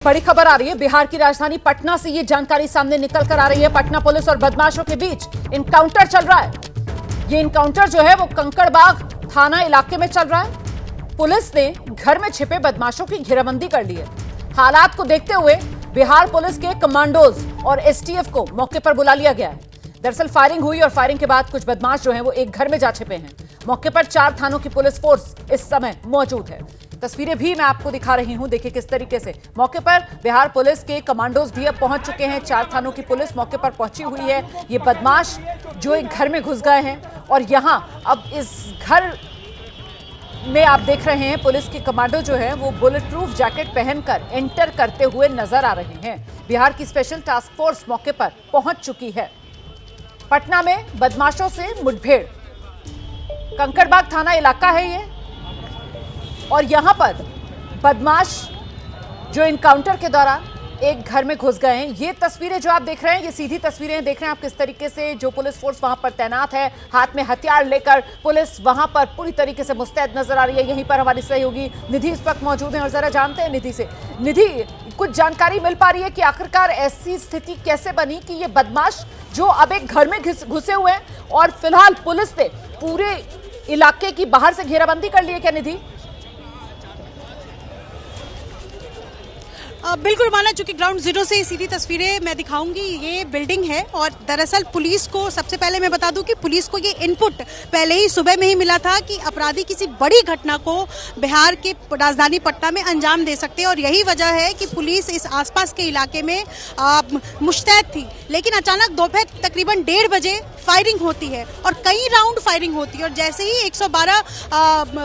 बड़ी खबर आ रही है बिहार की राजधानी पटना से। ये जानकारी सामने निकल कर आ रही है। पटना पुलिस और बदमाशों के बीच इनकाउंटर चल रहा है। ये इनकाउंटर जो है वो कंकड़बाग थाना इलाके में चल रहा है। पुलिस ने घर में छिपे बदमाशों की घेराबंदी कर ली है। हालात को देखते हुए बिहार पुलिस के कमांडोज और एसटीएफ को मौके पर बुला लिया गया है। दरअसल फायरिंग हुई और फायरिंग के बाद कुछ बदमाश जो हैं वो एक घर में जा छिपे हैं। मौके पर 4 थानों की पुलिस फोर्स इस समय मौजूद है। तस्वीरें भी मैं आपको दिखा रही हूं, देखिए किस तरीके से मौके पर बिहार पुलिस के कमांडोज भी अब पहुंच चुके हैं। 4 थानों की पुलिस मौके पर पहुंची हुई है। ये बदमाश जो एक घर में घुस गए हैं और यहां अब इस घर में आप देख रहे हैं पुलिस के कमांडो जो है वो बुलेट प्रूफ जैकेट पहनकर एंटर करते हुए नजर आ रहे हैं। बिहार की स्पेशल टास्क फोर्स मौके पर पहुंच चुकी है। पटना में बदमाशों से मुठभेड़, कंकड़बाग थाना इलाका है ये, और यहां पर बदमाश जो इनकाउंटर के दौरान एक घर में घुस गए हैं। ये तस्वीरें जो आप देख रहे हैं, ये सीधी तस्वीरें देख रहे हैं आप किस तरीके से जो पुलिस फोर्स वहां पर तैनात है, हाथ में हथियार लेकर पुलिस वहां पर पूरी तरीके से मुस्तैद नजर आ रही है। यहीं पर हमारी सहयोगी निधि इस वक्त मौजूद है और जरा जानते हैं निधि से। निधि, कुछ जानकारी मिल पा रही है कि आखिरकार ऐसी स्थिति कैसे बनी कि ये बदमाश जो अब एक घर में घुसे हुए हैं और फिलहाल पुलिस ने पूरे इलाके की बाहर से घेराबंदी कर ली है क्या निधि? बिल्कुल माना, चूंकि ग्राउंड जीरो से सीधी तस्वीरें मैं दिखाऊंगी। ये बिल्डिंग है और दरअसल पुलिस को सबसे पहले मैं बता दूं कि पुलिस को ये इनपुट पहले ही सुबह में ही मिला था कि अपराधी किसी बड़ी घटना को बिहार के राजधानी पटना में अंजाम दे सकते हैं और यही वजह है कि पुलिस इस आसपास के इलाके में मुस्तैद थी। लेकिन अचानक दोपहर तकरीबन 1:30 बजे फायरिंग होती है और कई राउंड फायरिंग होती है और जैसे ही 112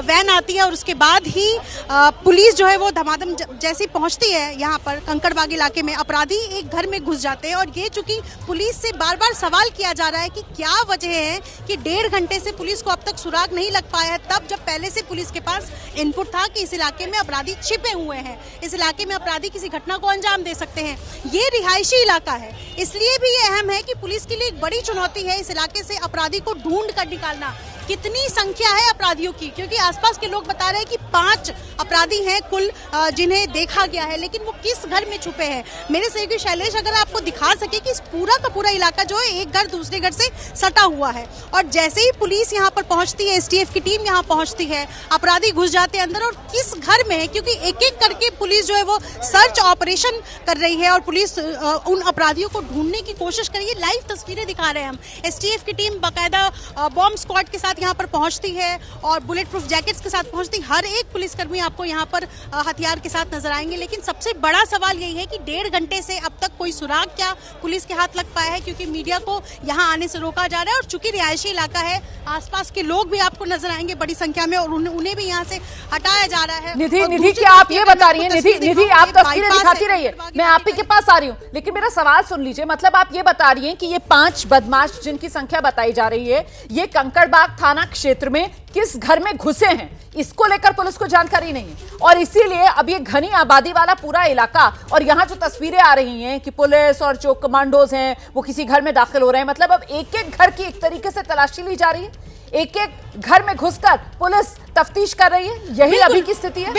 वैन आती है और उसके बाद ही पुलिस जो है वो धमाधम जैसी पहुंचती है यहाँ पर कंकड़बाग इलाके में, अपराधी एक घर में घुस जाते हैं। और ये चूंकि पुलिस से बार बार सवाल किया जा रहा है कि क्या वजह है कि 1.5 घंटे से पुलिस को अब तक सुराग नहीं लग पाया है, तब जब पहले से पुलिस के पास इनपुट था कि इस इलाके में अपराधी छिपे हुए हैं, इस इलाके में अपराधी किसी घटना को अंजाम दे सकते हैं। ये रिहायशी इलाका है, इसलिए भी ये अहम है कि पुलिस के लिए एक बड़ी चुनौती है इस इलाके से अपराधी को ढूंढ कर निकालना। कितनी संख्या है अपराधियों की, क्योंकि आसपास के लोग बता रहे हैं कि 5 अपराधी हैं कुल जिन्हें देखा गया है, लेकिन वो किस घर में छुपे हैं। मेरे सहयोगी शैलेश अगर आपको दिखा सके कि इस पूरा का पूरा इलाका जो है एक घर दूसरे घर से सटा हुआ है और जैसे ही पुलिस यहाँ पर पहुंचती है, एसटीएफ की टीम यहाँ पहुंचती है, अपराधी घुस जाते हैं अंदर और किस घर में है, क्योंकि एक एक करके पुलिस जो है वो सर्च ऑपरेशन कर रही है और पुलिस उन अपराधियों को ढूंढने की कोशिश कर रही है। लाइव तस्वीरें दिखा रहे हैं हम। एसटीएफ की टीम बाकायदा बॉम्ब स्क्वाड के साथ यहाँ पर पहुंचती है और बुलेट प्रूफ जैकेट्स के साथ पहुंचती। हर एक पुलिसकर्मी आपको यहाँ पर हथियार के साथ नजर आएंगे। लेकिन सबसे बड़ा सवाल यही है कि 1.5 घंटे से अब तक कोई सुराग क्या पुलिस के हाथ लग पाया है, क्योंकि मीडिया को यहाँ आने से रोका जा रहा है और चूंकि रिहायशी इलाका है, आसपास के लोग भी आपको नजर आएंगे बड़ी संख्या में और उन्हें भी यहाँ से हटाया जा रहा है। निधि क्या आप ये बता रही हैं? निधि आप तस्वीरें दिखाती रहिए, मैं आप ही के पास आ रही हूँ, लेकिन मेरा सवाल सुन लीजिए। मतलब आप ये बता रही हैं कि ये 5 बदमाश जिनकी संख्या बताई जा रही है, ये कंकड़बाग थाना क्षेत्र में किस घर में घुसे हैं, इसको लेकर पुलिस को जानकारी नहीं है और इसीलिए अब ये घनी आबादी वाला पूरा इलाका और यहाँ जो तस्वीरें आ रही हैं कि पुलिस और जो कमांडोज हैं वो किसी घर में दाखिल हो रहे हैं। मतलब अब एक एक घर की एक तरीके से तलाशी ली जा रही है, एक एक घर में घुसकर पुलिस तफ्तीश कर रही है। यही अभी की स्थिति है।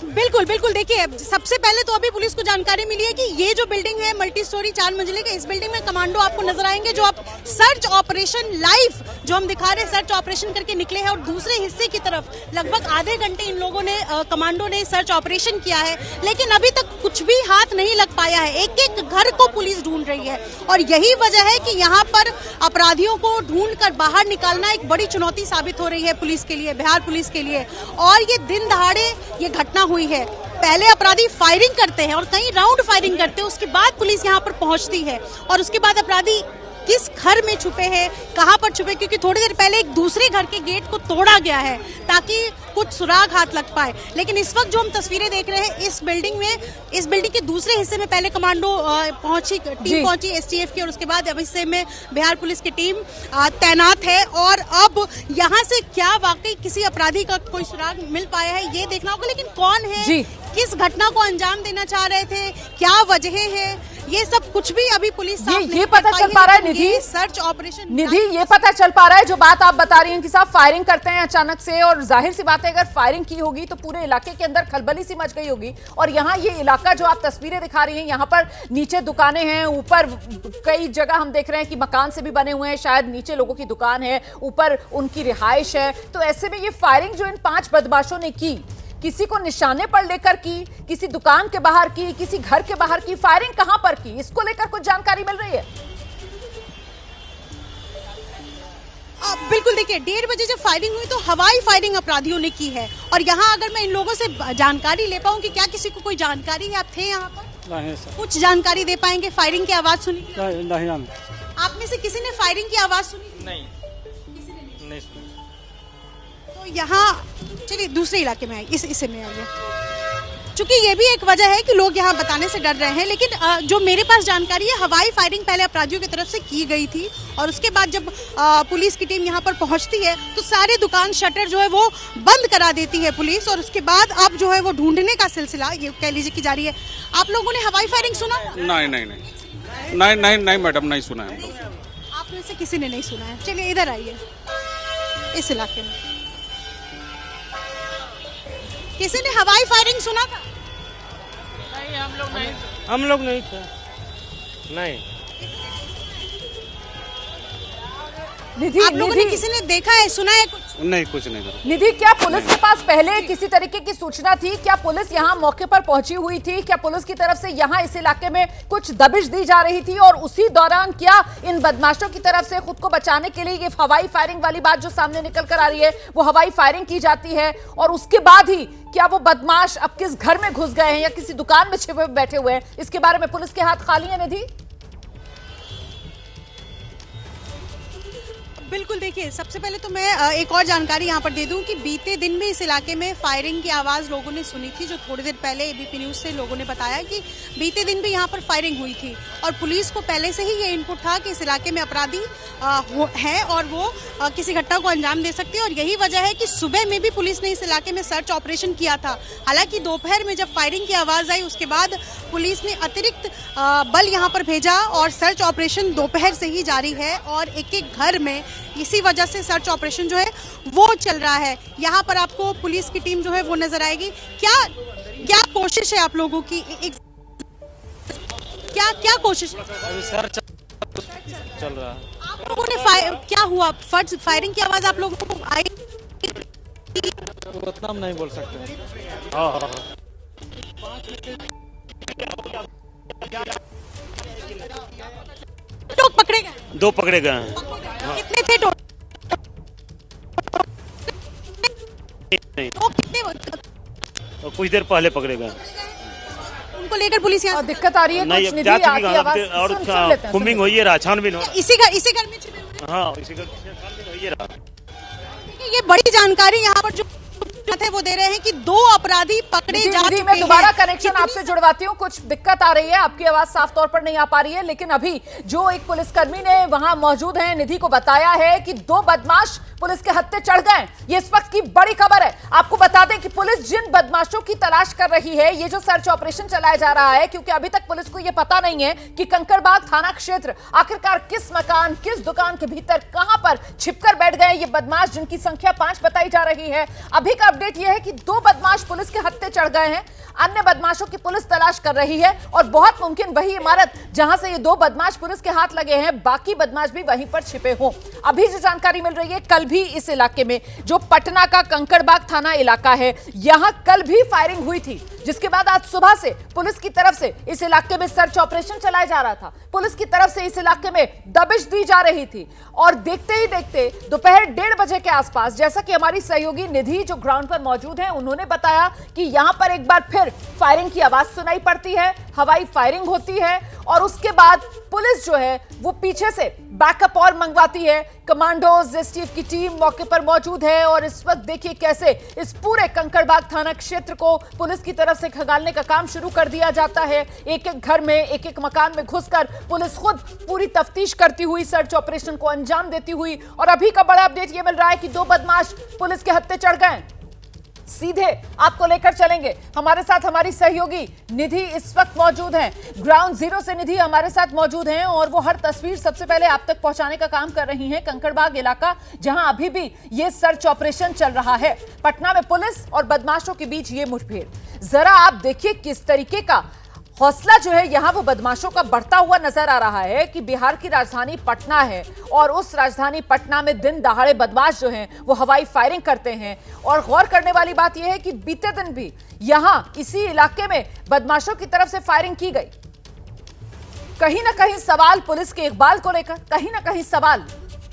बिल्कुल देखिए, सबसे पहले तो अभी पुलिस को जानकारी मिली है कि ये जो बिल्डिंग है मल्टी स्टोरी 4 मंजिले का, इस बिल्डिंग में कमांडो आपको नजर आएंगे जो आप सर्च ऑपरेशन लाइव जो हम दिखा रहे हैं सर्च ऑपरेशन करके निकले हैं और दूसरे हिस्से की तरफ लगभग आधे घंटे इन लोगों ने कमांडो ने सर्च ऑपरेशन किया है, लेकिन अभी तक कुछ भी हाथ नहीं लग पाया है। एक एक घर को पुलिस ढूंढ रही है और यही वजह है कि यहाँ पर अपराधियों को ढूंढ कर बाहर निकालना एक बड़ी चुनौती साबित हो रही है पुलिस के लिए, बिहार पुलिस के लिए। और ये दिन दहाड़े ये घटना हुई है। पहले अपराधी फायरिंग करते हैं और कई राउंड फायरिंग करते हैं, उसके बाद पुलिस यहाँ पर पहुंचती है और उसके बाद अपराधी किस घर में छुपे हैं, कहां पर छुपे, क्योंकि थोड़ी देर पहले एक दूसरे घर के गेट को तोड़ा गया है ताकि कुछ सुराग हाथ लग पाए। लेकिन इस वक्त जो हम तस्वीरें देख रहे हैं इस बिल्डिंग के दूसरे हिस्से में पहले कमांडो पहुंची एसटीएफ की और उसके बाद अब हिस्से में बिहार पुलिस की टीम तैनात है और अब यहाँ से क्या वाकई किसी अपराधी का कोई सुराग मिल पाया है ये देखना होगा। लेकिन कौन है, किस घटना को अंजाम देना चाह रहे थे, क्या वजह है, ये सब कुछ भी अभी पुलिस साफ नहीं ये कर पता पाई चल है, पा रहा है लेकिन निधि, ये सर्च ऑपरेशन निधि ये पता चल पा रहा है जो बात आप बता रही हैं कि साहब फायरिंग करते हैं अचानक से, और जाहिर सी बात है अगर फायरिंग की होगी तो पूरे इलाके के अंदर खलबली सी मच गई होगी। और यहाँ ये इलाका जो आप तस्वीरें दिखा रही हैं, यहाँ पर नीचे दुकानें हैं, ऊपर कई जगह हम देख रहे हैं कि मकान से भी बने हुए हैं, शायद नीचे लोगों की दुकान है, ऊपर उनकी रिहाइश है। तो ऐसे में ये फायरिंग जो इन 5 बदमाशों ने की, किसी को निशाने पर लेकर की, किसी दुकान के बाहर की, किसी घर के बाहर की, फायरिंग कहां पर की, इसको लेकर कुछ जानकारी मिल रही है? बिल्कुल, देखिए 1:30 बजे जब फायरिंग हुई तो हवाई फायरिंग अपराधियों ने की है। और यहाँ अगर मैं इन लोगों से जानकारी ले पाऊँ कि क्या किसी को कोई जानकारी है, आप थे यहाँ पर? नहीं सर। कुछ जानकारी दे पाएंगे? फायरिंग की आवाज सुनी? नहीं हम आप में से किसी ने फायरिंग की आवाज सुनी? नहीं सुना। तो यहाँ चलिए दूसरे इलाके में आइए, इस हिस्से में आइए। चूंकि ये भी एक वजह है कि लोग यहाँ बताने से डर रहे हैं, लेकिन जो मेरे पास जानकारी है, हवाई फायरिंग पहले अपराधियों की तरफ से की गई थी और उसके बाद जब पुलिस की टीम यहाँ पर पहुँचती है तो सारे दुकान शटर जो है वो बंद करा देती है पुलिस, और उसके बाद अब जो है वो ढूंढने का सिलसिला ये कह लीजिए कि जारी है। आप लोगों ने हवाई फायरिंग सुना? नहीं मैडम, नहीं सुना है। आप में से किसी ने नहीं सुना है? चलिए इधर आइए, इस इलाके में किसी ने हवाई फायरिंग सुना था? नहीं, हम लोग नहीं थे। नहीं। निधि, आप लोगों ने किसी ने देखा है, सुना है कुछ? नहीं, कुछ नहीं। निधि, क्या पुलिस के पास पहले किसी तरीके की सूचना थी? क्या पुलिस यहाँ मौके पर पहुंची हुई थी? क्या पुलिस की तरफ से यहाँ इस इलाके में कुछ दबिश दी जा रही थी? और उसी दौरान क्या इन बदमाशों की तरफ से खुद को बचाने के लिए ये हवाई फायरिंग वाली बात जो सामने निकल कर आ रही है, वो हवाई फायरिंग की जाती है? और उसके बाद ही क्या वो बदमाश अब किस घर में घुस गए हैं या किसी दुकान में छिपे बैठे हुए हैं, इसके बारे में पुलिस के हाथ खाली है? निधि, बिल्कुल, देखिए सबसे पहले तो मैं एक और जानकारी यहाँ पर दे दूं कि बीते दिन भी इस इलाके में फायरिंग की आवाज़ लोगों ने सुनी थी। जो थोड़ी देर पहले एबीपी न्यूज़ से लोगों ने बताया कि बीते दिन भी यहाँ पर फायरिंग हुई थी और पुलिस को पहले से ही ये इनपुट था कि इस इलाके में अपराधी हैं और वो किसी घटना को अंजाम दे सकते हैं। और यही वजह है कि सुबह में भी पुलिस ने इस इलाके में सर्च ऑपरेशन किया था। हालांकि दोपहर में जब फायरिंग की आवाज़ आई उसके बाद पुलिस ने अतिरिक्त बल यहाँ पर भेजा और सर्च ऑपरेशन दोपहर से ही जारी है और एक एक घर में इसी वजह से सर्च ऑपरेशन जो है वो चल रहा है। यहाँ पर आपको पुलिस की टीम जो है वो नजर आएगी। क्या कोशिश है आप लोगों की? क्या कोशिश? अभी सर्च चल रहा है। आप लोगों ने क्या हुआ? फायरिंग की आवाज आप लोगों को आई? उतना हम नहीं बोल सकते। हाँ। लोग पकड़े गए? 2 पकड़े गए हैं। कितने थे टोटल? नहीं, तो कितने और कुछ देर पहले पकड़े गए। उनको लेकर पुलिस यहाँ दिक्कत आ रही है? नहीं, कुछ निधि जा चुकी आपकी आवाज है और सुन लेते हैं, कुमिंग हुई है, छानबीन हो। इसी घर में छिपे हुए हैं? हाँ, इसी घर छानबीन हुई है। ये बड़ी जानकारी यहाँ पर जो थे वो दे रहे हैं कि 2 अपराधी पकड़े जा चुके हैं। मैं दोबारा कनेक्शन आपसे जुड़वाती हूँ, कुछ दिक्कत आ रही है, आपकी आवाज साफ तौर पर नहीं आ पा रही है। लेकिन अभी जो एक पुलिसकर्मी ने वहां मौजूद है निधि को बताया है कि 2 बदमाश पुलिस के हत्थे चढ़ गए। ये इस वक्त की बड़ी खबर है। आपको बता दें कि पुलिस जिन बदमाशों की तलाश कर रही है, ये जो सर्च ऑपरेशन चलाया जा रहा है, क्योंकि अभी तक पुलिस को यह पता नहीं है कि कंकड़बाग थाना क्षेत्र आखिरकार किस मकान, किस दुकान के भीतर कहां पर छिपकर बैठ गए ये बदमाश, जिनकी संख्या 5 बताई जा रही है। अभी का अपडेट यह है कि 2 बदमाश पुलिस के हत्थे चढ़ गए हैं। अन्य बदमाशों की पुलिस तलाश कर रही है और बहुत मुमकिन वही इमारत जहां से ये 2 बदमाश पुलिस के हाथ लगे हैं, बाकी बदमाश भी वहीं पर छिपे हों। अभी जो जानकारी मिल रही है, कल भी इस इलाके में जो पटना का कंकड़बाग थाना इलाका है, यहां कल भी फायरिंग हुई थी, जिसके बाद आज सुबह से पुलिस की तरफ से इस इलाके में सर्च ऑपरेशन चलाया जा रहा था। पुलिस की तरफ से इस इलाके में दबिश दी जा रही थी और देखते ही देखते दोपहर 1:30 बजे के आसपास, जैसा कि हमारी सहयोगी निधि जो ग्राउंड पर मौजूद है, उन्होंने बताया कि यहां पर एक बार फिर फायरिंग की आवाज सुनाई पड़ती है, हवाई फायरिंग होती है और उसके बाद पुलिस जो है वो पीछे से बैकअप और मंगवाती है। कमांडोज, एसटीएफ की टीम मौके पर मौजूद है और इस वक्त देखिए कैसे इस पूरे कंकड़बाग थाना क्षेत्र को पुलिस की तरफ से खंगालने का काम शुरू कर दिया जाता है। एक एक घर में, एक एक मकान में घुसकर पुलिस खुद पूरी तफ्तीश करती हुई सर्च ऑपरेशन को अंजाम देती हुई। और अभी का बड़ा अपडेट यह मिल रहा है कि 2 बदमाश पुलिस के हत्थे चढ़ गए। सीधे आपको लेकर चलेंगे। हमारे साथ हमारी सहयोगी निधि इस वक्त मौजूद हैं। ग्राउंड जीरो से निधि हमारे साथ मौजूद हैं और वो हर तस्वीर सबसे पहले आप तक पहुंचाने का काम कर रही हैं। कंकड़बाग इलाका, जहां अभी भी ये सर्च ऑपरेशन चल रहा है। पटना में पुलिस और बदमाशों के बीच ये मुठभेड़, जरा आप देखिए किस तरीके का हौसला जो है यहां वो बदमाशों का बढ़ता हुआ नजर आ रहा है कि बिहार की राजधानी पटना है और उस राजधानी पटना में दिन दहाड़े बदमाश जो हैं वो हवाई फायरिंग करते हैं। और गौर करने वाली बात यह है कि बीते दिन भी यहां इसी इलाके में बदमाशों की तरफ से फायरिंग की गई। कहीं ना कहीं सवाल पुलिस के इकबाल को लेकर, कहीं ना कहीं सवाल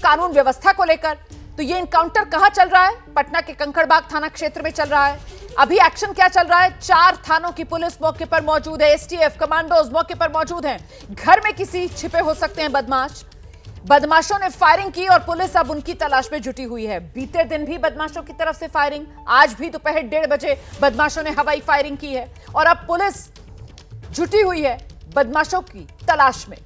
कानून व्यवस्था को लेकर। तो ये इनकाउंटर कहां चल रहा है? पटना के कंकड़बाग थाना क्षेत्र में चल रहा है। अभी एक्शन क्या चल रहा है? 4 थानों की पुलिस मौके पर मौजूद है, एसटीएफ कमांडोज मौके पर मौजूद हैं। घर में किसी छिपे हो सकते हैं बदमाश। बदमाशों ने फायरिंग की और पुलिस अब उनकी तलाश में जुटी हुई है। बीते दिन भी बदमाशों की तरफ से फायरिंग, आज भी दोपहर 1:30 बजे बदमाशों ने हवाई फायरिंग की है और अब पुलिस जुटी हुई है बदमाशों की तलाश में।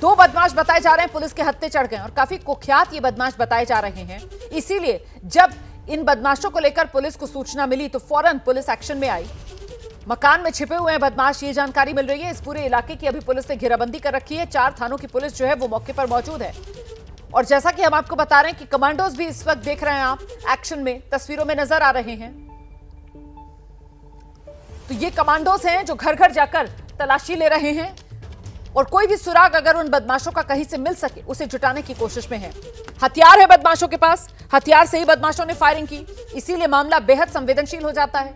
2 बदमाश बताए जा रहे हैं पुलिस के हत्थे चढ़ गए और काफी कुख्यात ये बदमाश बताए जा रहे हैं। इसीलिए जब इन बदमाशों को लेकर पुलिस को सूचना मिली तो फौरन पुलिस एक्शन में आई। मकान में छिपे हुए हैं बदमाश, ये जानकारी मिल रही है। इस पूरे इलाके की अभी पुलिस ने घेराबंदी कर रखी है। 4 थानों की पुलिस जो है वो मौके पर मौजूद है। और जैसा कि हम आपको बता रहे हैं कि कमांडोज भी इस वक्त देख रहे हैं आप एक्शन में, तस्वीरों में नजर आ रहे हैं। तो ये कमांडोज हैं जो घर घर जाकर तलाशी ले रहे हैं और कोई भी सुराग अगर उन बदमाशों का कहीं से मिल सके उसे जुटाने की कोशिश में है। हथियार है बदमाशों के पास, हथियार से ही बदमाशों ने फायरिंग की, इसीलिए मामला बेहद संवेदनशील हो जाता है।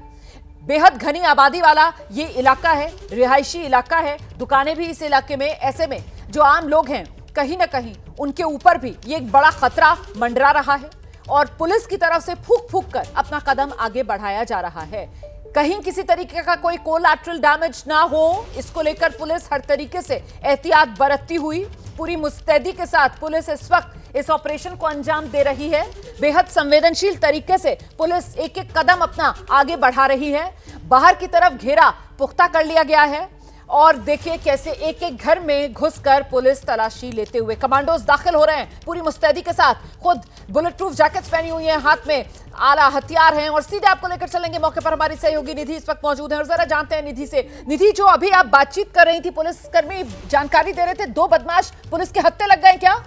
बेहद घनी आबादी वाला ये इलाका है, रिहायशी इलाका है, दुकानें भी इस इलाके में। ऐसे में जो आम लोग हैं कहीं ना कहीं उनके ऊपर भी ये एक बड़ा खतरा मंडरा रहा है और पुलिस की तरफ से फूंक फूंक कर अपना कदम आगे बढ़ाया जा रहा है। कहीं किसी तरीके का कोई कोलैटरल डैमेज ना हो, इसको लेकर पुलिस हर तरीके से एहतियात बरतती हुई पूरी मुस्तैदी के साथ पुलिस इस वक्त इस ऑपरेशन को अंजाम दे रही है। बेहद संवेदनशील तरीके से पुलिस एक एक कदम अपना आगे बढ़ा रही है। बाहर की तरफ घेरा पुख्ता कर लिया गया है और देखिए कैसे एक एक घर में घुसकर पुलिस तलाशी लेते हुए कमांडोज दाखिल हो रहे हैं पूरी मुस्तैदी के साथ। खुद बुलेट प्रूफ जैकेट्स पहनी हुई हैं, हाथ में आला हथियार हैं और सीधे आपको लेकर चलेंगे मौके पर। हमारी सहयोगी निधि इस वक्त मौजूद है और जरा जानते हैं निधि से। निधि, जो अभी आप बातचीत कर रही थी, पुलिसकर्मी जानकारी दे रहे थे 2 बदमाश पुलिस के हत्थे लग गए क्या?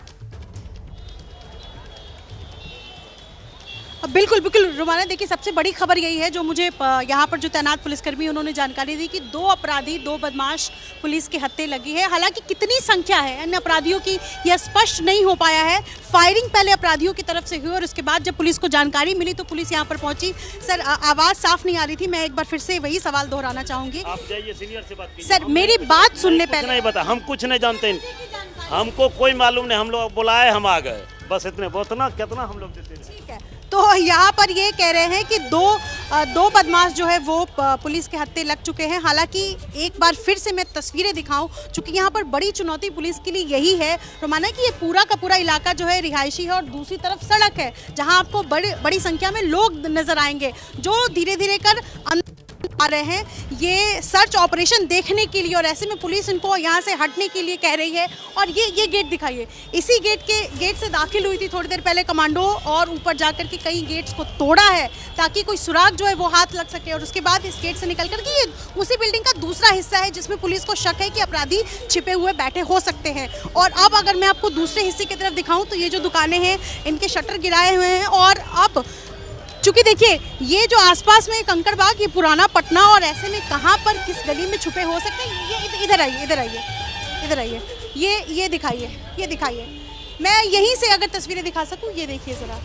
बिल्कुल बिल्कुल रुमाना, देखिए सबसे बड़ी खबर यही है जो मुझे यहाँ पर जो तैनात पुलिसकर्मी उन्होंने जानकारी दी कि 2 अपराधी 2 बदमाश पुलिस के हत्थे लगी है। हालांकि कितनी संख्या है इन अपराधियों की यह स्पष्ट नहीं हो पाया है। फायरिंग पहले अपराधियों की तरफ से हुई और उसके बाद जब पुलिस को जानकारी मिली तो पुलिस यहाँ पर पहुंची। सर, आवाज़ साफ नहीं आ रही थी, मैं एक बार फिर से वही सवाल दोहराना चाहूँगी। आप जाइए सीनियर से बात कीजिए। सर, मेरी बात सुनने पहले नहीं बता, हम कुछ नहीं जानते, हमको कोई मालूम नहीं। हम लोग बुलाए, हम आ गए, बस इतने। बहुत ना कितना हम लोग देते हैं। ठीक है, तो यहाँ पर ये कह रहे हैं कि दो बदमाश जो है वो पुलिस के हत्थे लग चुके हैं। हालांकि एक बार फिर से मैं तस्वीरें दिखाऊं, चूंकि यहाँ पर बड़ी चुनौती पुलिस के लिए यही है रोमाना कि ये पूरा का पूरा इलाका जो है रिहायशी है और दूसरी तरफ सड़क है जहाँ आपको बड़ी संख्या में लोग नजर आएंगे जो धीरे धीरे कर आ रहे हैं ये सर्च ऑपरेशन देखने के लिए। और ऐसे में पुलिस इनको यहाँ से हटने के लिए कह रही है। और ये गेट दिखाइए, इसी गेट से दाखिल हुई थी थोड़ी देर पहले कमांडो और ऊपर जाकर के कई गेट्स को तोड़ा है ताकि कोई सुराग जो है वो हाथ लग सके। और उसके बाद इस गेट से निकल कर के ये उसी बिल्डिंग का दूसरा हिस्सा है जिसमें पुलिस को शक है कि अपराधी छिपे हुए बैठे हो सकते हैं। और अब अगर मैं आपको दूसरे हिस्से की तरफ दिखाऊं तो ये जो दुकानें हैं इनके शटर गिराए हुए हैं। और अब चूंकि देखिए ये जो आसपास में कंकड़बाग, ये पुराना पटना, और ऐसे में कहाँ पर किस गली में छुपे हो सकते हैं। ये इधर आइए, ये दिखाइए, मैं यहीं से अगर तस्वीरें दिखा सकूं। ये देखिए ज़रा,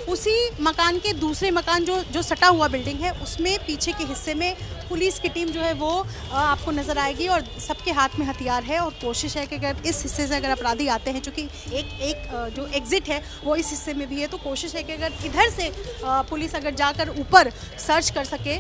उसी मकान के दूसरे मकान जो सटा हुआ बिल्डिंग है उसमें पीछे के हिस्से में पुलिस की टीम जो है वो आपको नज़र आएगी और सबके हाथ में हथियार है। और कोशिश है कि अगर इस हिस्से से अगर अपराधी आते हैं, चूँकि एक जो एग्ज़िट है वो इस हिस्से में भी है, तो कोशिश है कि अगर इधर से पुलिस अगर जाकर ऊपर सर्च कर सके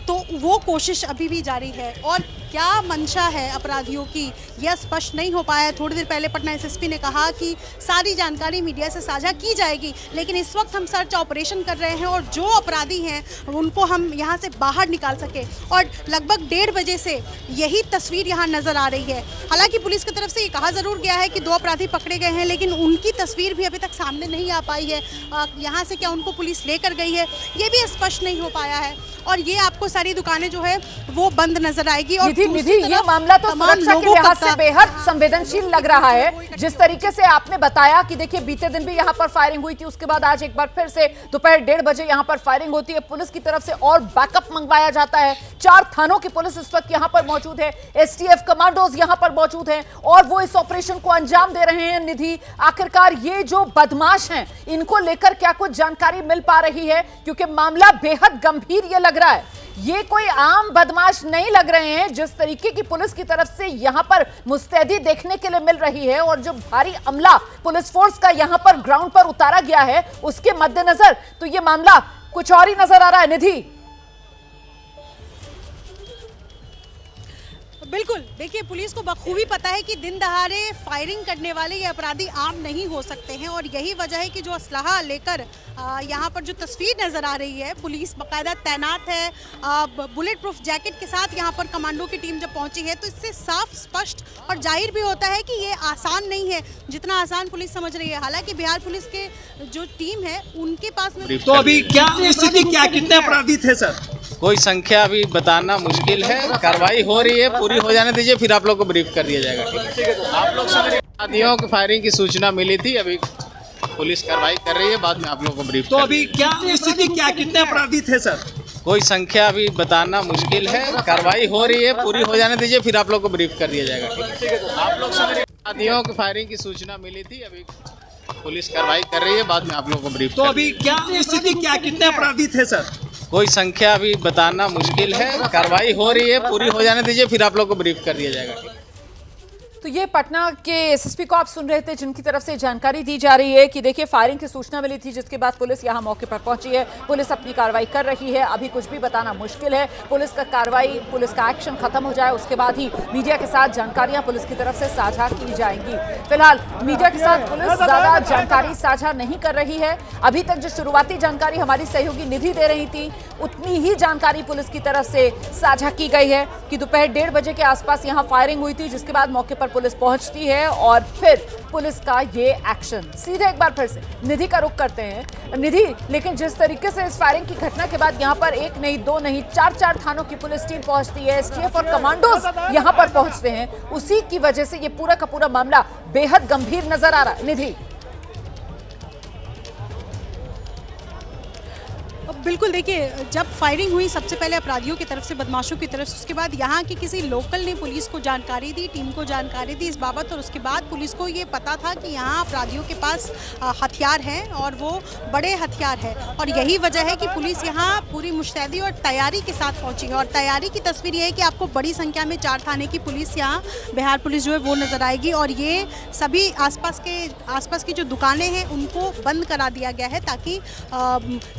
तो वो कोशिश अभी भी जारी है। और क्या मंशा है अपराधियों की, यह स्पष्ट नहीं हो पाया है। थोड़ी देर पहले पटना एसएसपी ने कहा कि सारी जानकारी मीडिया से साझा की जाएगी, लेकिन इस वक्त हम सर्च ऑपरेशन कर रहे हैं और जो अपराधी हैं उनको हम यहाँ से बाहर निकाल सके। और लगभग 1:30 बजे से यही तस्वीर यहाँ नजर आ रही है। हालांकि पुलिस की तरफ से ये कहा जरूर गया है कि 2 अपराधी पकड़े गए हैं, लेकिन उनकी तस्वीर भी अभी तक सामने नहीं आ पाई है। यहाँ से क्या उनको पुलिस लेकर गई है, ये भी स्पष्ट नहीं हो पाया है। और ये आपको सारी दुकानें जो है वो बंद नजर आएगी। और निधि, ये मामला तो सुरक्षा के लिहाज से बेहद संवेदनशील लग रहा है। जिस तरीके से आपने बताया कि देखिए बीते दिन भी यहाँ पर फायरिंग हुई थी, उसके बाद आज एक बार फिर से दोपहर 1:30 बजे यहाँ पर फायरिंग होती है। पुलिस की तरफ से और बैकअप मंगवाया जाता है। 4 थानों की पुलिस इस वक्त यहाँ पर मौजूद है, एसटीएफ कमांडोज यहाँ पर मौजूद हैं और वो इस ऑपरेशन को अंजाम दे रहे हैं। निधि, आखिरकार ये जो बदमाश हैं इनको लेकर क्या कुछ जानकारी मिल पा रही है? क्योंकि मामला बेहद गंभीर ये लग रहा है, ये कोई आम बदमाश नहीं लग रहे हैं। जिस तरीके की पुलिस की तरफ से यहां पर मुस्तैदी देखने के लिए मिल रही है और जो भारी अमला पुलिस फोर्स का यहां पर ग्राउंड पर उतारा गया है, उसके मद्देनजर तो ये मामला कुछ और ही नजर आ रहा है। निधि, बिल्कुल, देखिए पुलिस को बखूबी पता है कि दिन दहाड़े फायरिंग करने वाले ये अपराधी आम नहीं हो सकते हैं और यही वजह है कि जो असलहा लेकर यहाँ पर जो तस्वीर नज़र आ रही है, पुलिस बाकायदा तैनात है। बुलेट प्रूफ जैकेट के साथ यहाँ पर कमांडो की टीम जब पहुंची है तो इससे साफ स्पष्ट और जाहिर भी होता है कि ये आसान नहीं है जितना आसान पुलिस समझ रही है। हालांकि बिहार पुलिस के जो टीम है उनके पास में तो अभी क्या स्थिति, क्या कितने अपराधी थे सर? कोई संख्या अभी बताना मुश्किल है, कार्रवाई हो रही है, पूरी हो जाने दीजिए फिर आप लोग को ब्रीफ कर दिया जाएगा। ठीक है, आप लोग सुन रहे हैं, अपराधियों की फायरिंग की सूचना मिली थी, अभी पुलिस कार्रवाई कर रही है, बाद में आप लोग को ब्रीफ। तो अभी क्या स्थिति, क्या कितने अपराधी थे सर? कोई संख्या अभी बताना मुश्किल है, कार्रवाई हो रही है, पूरी हो जाने दीजिए फिर आप लोग को ब्रीफ कर दिया जाएगा। ठीक है, आप लोग सुन रहे हैं, अपराधियों की फायरिंग की सूचना मिली थी, अभी पुलिस कार्रवाई कर रही है, बाद में आप लोग को ब्रीफ। तो अभी क्या स्थिति, क्या कितने अपराधी थे सर? कोई संख्या अभी बताना मुश्किल है, कार्रवाई हो रही है, पूरी हो जाने दीजिए फिर आप लोग को ब्रीफ कर दिया जाएगा। तो ये पटना के एसएसपी को आप सुन रहे थे, जिनकी तरफ से जानकारी दी जा रही है कि देखिए फायरिंग की सूचना मिली थी, जिसके बाद पुलिस यहां मौके पर पहुंची है। पुलिस अपनी कार्रवाई कर रही है, अभी कुछ भी बताना मुश्किल है। पुलिस का कार्रवाई, पुलिस का एक्शन खत्म हो जाए उसके बाद ही मीडिया के साथ जानकारियां पुलिस की तरफ से साझा की जाएंगी। फिलहाल मीडिया के साथ पुलिस ज्यादा जानकारी साझा नहीं कर रही है। अभी तक जो शुरुआती जानकारी हमारी सहयोगी निधि दे रही थी, उतनी ही जानकारी पुलिस की तरफ से साझा की गई है कि दोपहर 1:30 बजे के आसपास यहां फायरिंग हुई थी, जिसके बाद मौके पर पुलिस पहुंचती है और फिर पुलिस का ये एक्शन। सीधे एक बार फिर से निधि का रुख करते हैं। निधि, लेकिन जिस तरीके से इस फायरिंग की घटना के बाद यहां पर 1 नहीं 2 नहीं 4 थानों की पुलिस टीम पहुंचती है, एसटीएफ और कमांडोज यहां पर पहुंचते हैं, उसी की वजह से ये पूरा का पूरा मामला बेहद गंभीर नजर आ रहा है। निधि, बिल्कुल, देखिए जब फायरिंग हुई सबसे पहले अपराधियों की तरफ से, बदमाशों की तरफ से, उसके बाद यहाँ की किसी लोकल ने पुलिस को जानकारी दी, टीम को जानकारी दी इस बाबत, और उसके बाद पुलिस को ये पता था कि यहाँ अपराधियों के पास हथियार हैं और वो बड़े हथियार है। और यही वजह है कि पुलिस यहाँ पूरी मुस्तैदी और तैयारी के साथ पहुँची है। और तैयारी की तस्वीर ये है कि आपको बड़ी संख्या में 4 थाने की पुलिस, यहाँ बिहार पुलिस जो है वो नज़र आएगी। और ये सभी आसपास की जो दुकानें हैं उनको बंद करा दिया गया है ताकि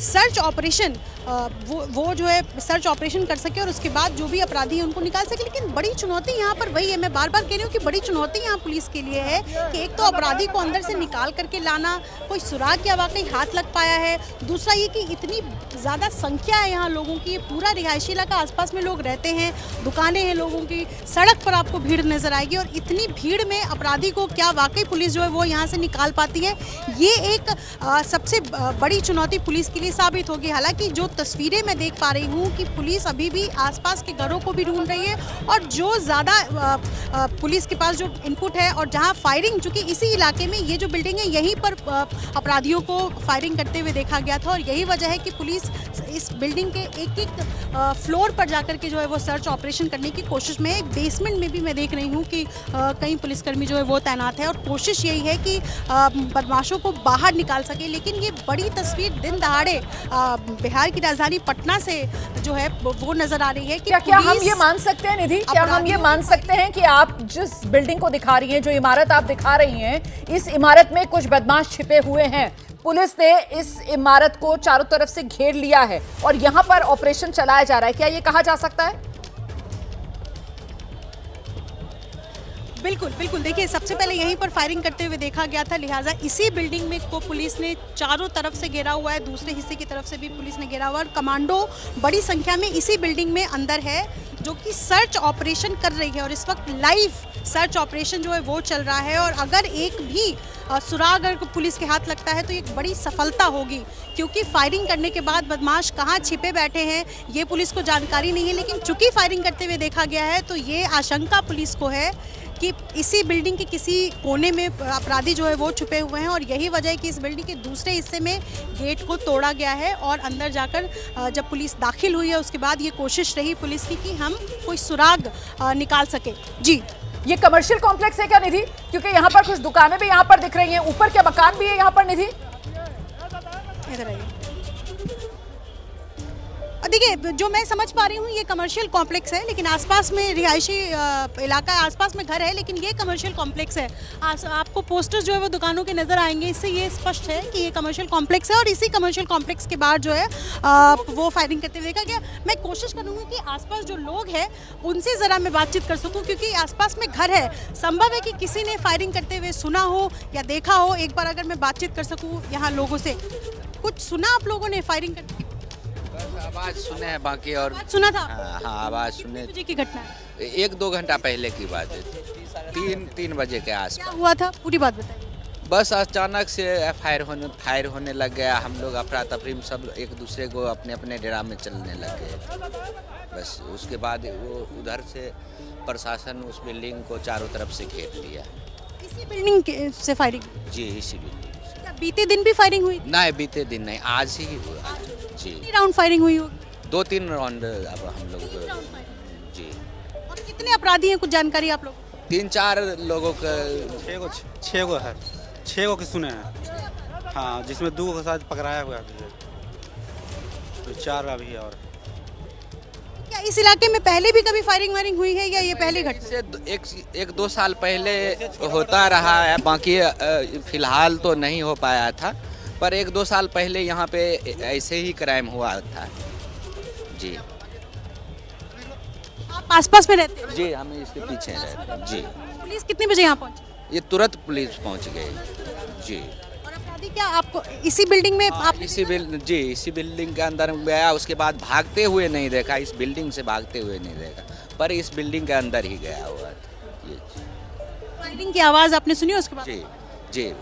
सर्च ऑपरेशन वो जो है सर्च ऑपरेशन कर सके और उसके बाद जो भी अपराधी हैं उनको निकाल सके। लेकिन बड़ी चुनौती यहाँ पर वही है, मैं बार बार कह रही हूँ कि बड़ी चुनौती यहाँ पुलिस के लिए है कि एक तो अपराधी को अंदर से निकाल करके लाना, कोई सुराग या वाकई हाथ लग पाया है, दूसरा ये कि इतनी ज़्यादा संख्या है यहाँ लोगों की, पूरा रिहायशी इलाका, आसपास में लोग रहते हैं, दुकानें हैं लोगों की, सड़क पर आपको भीड़ नजर आएगी। और इतनी भीड़ में अपराधी को क्या वाकई पुलिस जो है वो यहाँ से निकाल पाती है, ये एक सबसे बड़ी चुनौती पुलिस के लिए साबित होगी। हालांकि जो तस्वीरें मैं देख पा रही हूँ कि पुलिस अभी भी आसपास के घरों को भी ढूंढ रही है और जो ज़्यादा पुलिस के पास जो इनपुट है और जहाँ फायरिंग, चूँकि इसी इलाके में ये जो बिल्डिंग है यहीं पर अपराधियों को फायरिंग करते हुए देखा गया था और यही वजह है कि पुलिस इस बिल्डिंग के एक फ्लोर पर जाकर के जो है वो सर्च ऑपरेशन करने की कोशिश में है। बेसमेंट में भी मैं देख रही हूँ कि कई पुलिसकर्मी जो है वो तैनात है और कोशिश यही है कि बदमाशों को बाहर निकाल सके। लेकिन ये बड़ी तस्वीर दिन दहाड़े बिहार की राजधानी पटना से जो है वो नजर आ रही है कि क्या हम ये मान सकते हैं निधि, क्या हम ये मान सकते हैं कि आप जिस बिल्डिंग को दिखा रही हैं, जो इमारत आप दिखा रही हैं, इस इमारत में कुछ बदमाश छिपे हुए हैं, पुलिस ने इस इमारत को चारों तरफ से घेर लिया है और यहां पर ऑपरेशन चलाया जा रहा है, क्या ये कहा जा सकता है? बिल्कुल बिल्कुल, देखिए सबसे पहले यहीं पर फायरिंग करते हुए देखा गया था, लिहाजा इसी बिल्डिंग में को पुलिस ने चारों तरफ से घेरा हुआ है, दूसरे हिस्से की तरफ से भी पुलिस ने घेरा हुआ है और कमांडो बड़ी संख्या में इसी बिल्डिंग में अंदर है जो कि सर्च ऑपरेशन कर रही है और इस वक्त लाइव सर्च ऑपरेशन जो है वो चल रहा है। और अगर एक भी सुराग अगर पुलिस के हाथ लगता है तो एक बड़ी सफलता होगी, क्योंकि फायरिंग करने के बाद बदमाश कहाँ छिपे बैठे हैं ये पुलिस को जानकारी नहीं है, लेकिन चूंकि फायरिंग करते हुए देखा गया है तो ये आशंका पुलिस को है कि इसी बिल्डिंग के किसी कोने में अपराधी जो है वो छुपे हुए हैं और यही वजह है कि इस बिल्डिंग के दूसरे हिस्से में गेट को तोड़ा गया है और अंदर जाकर जब पुलिस दाखिल हुई है उसके बाद ये कोशिश रही पुलिस की कि हम कोई सुराग निकाल सके। जी, ये कमर्शियल कॉम्प्लेक्स है क्या निधि? क्योंकि यहाँ पर कुछ दुकानें भी यहाँ पर दिख रही हैं, ऊपर के मकान भी है यहाँ पर निधि? इधर आइए। देखिए जो मैं समझ पा रही हूँ ये कमर्शियल कॉम्प्लेक्स है, लेकिन आसपास में रिहायशी इलाका है, आसपास में घर है, लेकिन ये कमर्शियल कॉम्प्लेक्स है। आपको पोस्टर्स जो है वो दुकानों के नज़र आएंगे, इससे ये स्पष्ट है कि ये कमर्शियल कॉम्प्लेक्स है और इसी कमर्शियल कॉम्प्लेक्स के बाहर जो है वो फायरिंग करते हुए देखा गया। मैं कोशिश करूँगी कि आसपास जो लोग हैं उनसे ज़रा मैं बातचीत कर सकूँ, क्योंकि आसपास में घर है, संभव है कि किसी ने फायरिंग करते हुए सुना हो या देखा हो। एक बार अगर मैं बातचीत कर सकूँ यहाँ लोगों से, कुछ सुना आप लोगों ने फायरिंग करते? आवाज सुने हैं बाकी और सुना था? हाँ आवाज सुने। बजे की घटना है? 1-2 घंटा पहले की बात है, 3 बजे के क्या आसपास। हुआ था, पूरी बात बताइए। बस अचानक से फायर होने लग गया, हम लोग अफरा तफरी में सब एक दूसरे को अपने अपने डेरा में चलने लग गए। बस उसके बाद वो उधर से प्रशासन उस बिल्डिंग को चारों तरफ से घेर लिया। इसी बिल्डिंग से फायरिंग? जी इसी बिल्डिंग से। क्या बीते दिन भी फायरिंग हुई? नहीं बीते दिन नहीं, आज ही हुआ। जी कितनी राउंड फायरिंग हुई होगी? 2-3 राउंड अब हम लोग। जी। और कितने अपराधी हैं, कुछ जानकारी आप लोग? 3-4 लोगों का। 6 गो है, 6 गो के सुने हैं। हाँ, जिसमें 2 को साथ पकड़ाया हुआ है, तो 4 अभी है। और क्या इस इलाके में पहले भी कभी फायरिंग वायरिंग हुई है या ये पहली घटना? से 1-2 साल पहले होता रहा है, बाकी फिलहाल तो नहीं हो पाया था, पर 1-2 साल पहले यहाँ पे ऐसे ही क्राइम हुआ था। जी। आप आसपास में रहते हैं? जी हम इसके पीछे रहते हैं। जी। पुलिस कितने बजे यहाँ पहुंची? ये तुरंत पुलिस पहुँच गई। जी। और अपराधी क्या आपको इसी बिल्डिंग में आप? इसी बिल्डिंग के अंदर गया, उसके बाद भागते हुए नहीं देखा, इस बिल्डिंग से भागते हुए नहीं देखा, पर इस बिल्डिंग के अंदर ही गया हुआ था। ये फायरिंग की आवाज़ आपने सुनी उसके बाद? जी जी।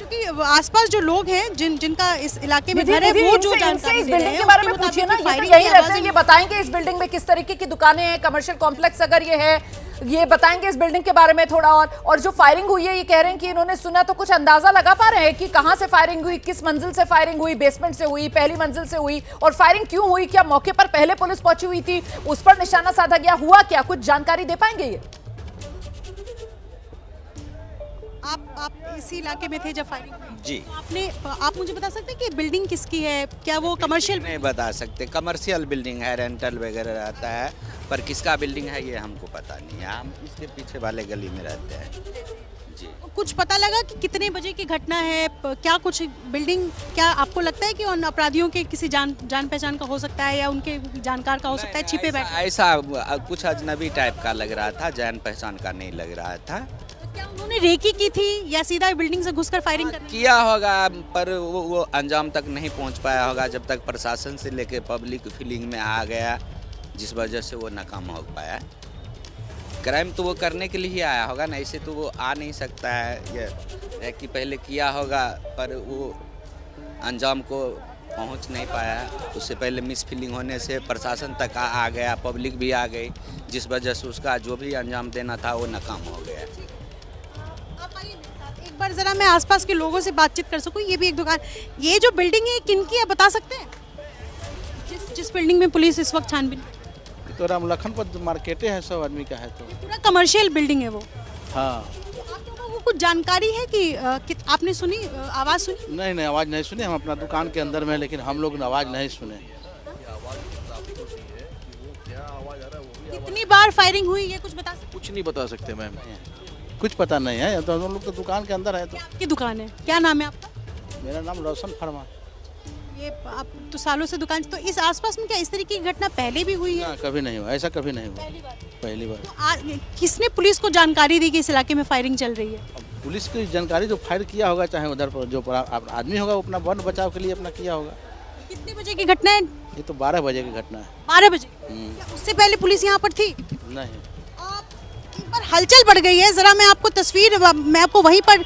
क्योंकि आसपास जो लोग हैं जिनका इस इलाके में निधि, घर है निधि, वो जो इनसे जानकारी इस दे रहे बिल्डिंग हैं के बारे उसके में पूछिए मुताबिक ना, ये तो फायरिंग यही की रहते हैं, आवाज़ें ये बताएंगे इस बिल्डिंग में किस तरीके की दुकानें हैं, कमर्शियल कॉम्प्लेक्स अगर ये है, ये बताएंगे इस बिल्डिंग के बारे में थोड़ा। और जो फायरिंग हुई है ये कह रहे हैं कि इन्होंने सुना, तो कुछ अंदाजा लगा पा रहे हैं कि कहां से फायरिंग हुई, किस मंजिल से फायरिंग हुई, बेसमेंट से हुई, पहली मंजिल से हुई, और फायरिंग क्यों हुई? क्या मौके पर पहले पुलिस पहुंची हुई थी, उस पर निशाना साधा गया, हुआ क्या? कुछ जानकारी दे पाएंगे ये? आप इसी इलाके में थे जब फायरिंग हुई? जी। तो आप मुझे बता सकते हैं कि बिल्डिंग किसकी है? क्या वो कमर्शियल? नहीं बता सकते, कमर्शियल बिल्डिंग है, रेंटल वगैरह रहता है, पर किसका बिल्डिंग है ये हमको पता नहीं है, हम इसके पीछे वाले गली में रहते हैं। जी। कुछ पता लगा कि कितने बजे की घटना है? क्या कुछ बिल्डिंग, क्या आपको लगता है कि उन अपराधियों के किसी जान पहचान का हो सकता है या उनके जानकार का हो सकता है छिपे बैठे? ऐसा कुछ अजनबी टाइप का लग रहा था, जान पहचान का नहीं लग रहा था। तो क्या उन्होंने रेकी की थी या सीधा बिल्डिंग से घुसकर फायरिंग कर? किया होगा, पर वो अंजाम तक नहीं पहुंच पाया होगा जब तक प्रशासन से लेके पब्लिक फीलिंग में आ गया, जिस वजह से वो नाकाम हो पाया। क्राइम तो वो करने के लिए ही आया होगा ना, ऐसे तो वो आ नहीं सकता है। ये कि पहले किया होगा पर वो अंजाम को पहुंच नहीं पाया, उससे पहले मिस फीलिंग होने से प्रशासन तक आ गया, पब्लिक भी आ गई, जिस वजह से उसका जो भी अंजाम देना था वो नाकाम हो गया। एक बार जरा मैं आसपास के लोगों से बातचीत कर सकूं। ये भी एक दुकान, ये जो बिल्डिंग है किनकी है बता सकते हैं? जिस बिल्डिंग में पुलिस इस वक्त छानबीन? तो राम लखनपुर मार्केटे है, सब आदमी का है। तो पूरा कमर्शियल बिल्डिंग है वो? हाँ। तो आप लोगों को कुछ जानकारी है कि आपने सुनी, आवाज़ सुनी? नहीं आवाज़ नहीं सुनी, हम अपना दुकान के अंदर में, लेकिन हम लोग आवाज़ नहीं सुने। कितनी बार फायरिंग हुई ये कुछ बता सकते? कुछ नहीं बता सकते मैम, कुछ पता नहीं है, तो हम लोग तो दुकान के अंदर है। तो आपकी दुकान है, क्या नाम है आपका? मेरा नाम रोशन फरमा। ये आप तो सालों से दुकान, तो इस आसपास में क्या इस तरीके की घटना पहले भी हुई है? ना, कभी नहीं हुआ, ऐसा कभी नहीं हुआ, पहली बार। तो किसने पुलिस को जानकारी दी कि इस इलाके में फायरिंग चल रही है? अब पुलिस की जानकारी जो फायर किया होगा, चाहे उधर पर जो आदमी होगा वो अपना वन बचाव के लिए अपना किया होगा। कितने बजे की घटना है? ये तो 12 बजे की घटना है। 12 बजे? क्या उससे पहले पुलिस यहाँ पर थी? नहीं, एक बार हलचल बढ़ गई है। जरा मैं आपको वहीं पर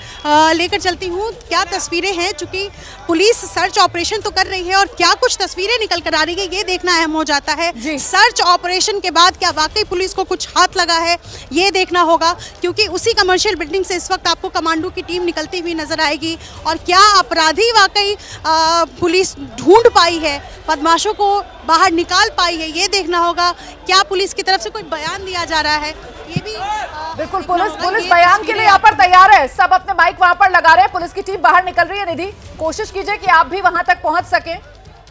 लेकर चलती हूँ। क्या तस्वीरें हैं, चूंकि पुलिस सर्च ऑपरेशन तो कर रही है और क्या कुछ तस्वीरें निकल कर आ रही है ये देखना अहम हो जाता है। सर्च ऑपरेशन के बाद क्या वाकई पुलिस को कुछ हाथ लगा है ये देखना होगा, क्योंकि उसी कमर्शियल बिल्डिंग से इस वक्त आपको कमांडो की टीम निकलती हुई नजर आएगी। और क्या अपराधी वाकई पुलिस ढूंढ पाई है, बदमाशों को बाहर निकाल पाई है, ये देखना होगा। क्या पुलिस की तरफ से कोई बयान दिया जा रहा है, ये भी बिल्कुल पुलिस बयान के लिए यहाँ पर तैयार है। सब अपने माइक वहां पर लगा रहे हैं। पुलिस की टीम बाहर निकल रही है। निधि, कोशिश कीजिए कि आप भी वहां तक पहुंच सके।